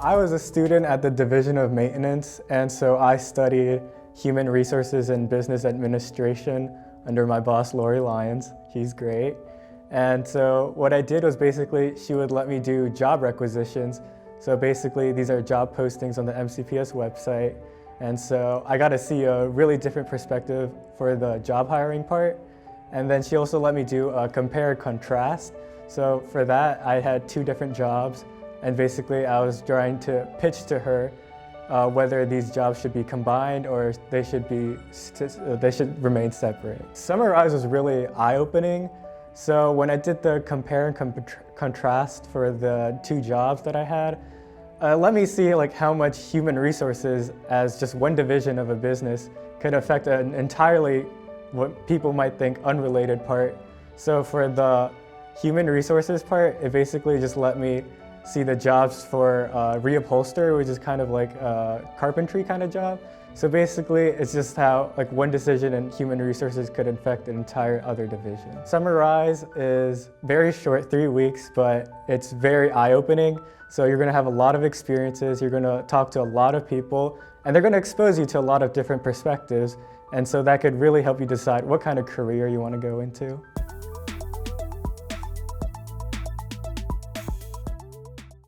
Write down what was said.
I was a student at the Division of Maintenance, and so I studied human resources and business administration under my boss, Lori Lyons. He's great. And so what I did was basically she would let me do job requisitions. So basically these are job postings on the MCPS website. And so I got to see a really different perspective for the job hiring part. And then she also let me do a compare and contrast. So for that, I had 2 different jobs. And basically I was trying to pitch to her whether these jobs should be combined or they should remain separate. Summarize was really eye-opening. So when I did the compare and contrast for the 2 jobs that I had, let me see like how much human resources as just one division of a business could affect an entirely what people might think unrelated part. So for the human resources part, it basically just let me see the jobs for reupholster, which is kind of like a carpentry kind of job. So basically, it's just how like one decision in human resources could affect an entire other division. Summarize is very short, 3 weeks, but it's very eye-opening. So you're gonna have a lot of experiences, you're gonna talk to a lot of people, and they're gonna expose you to a lot of different perspectives. And so that could really help you decide what kind of career you wanna go into.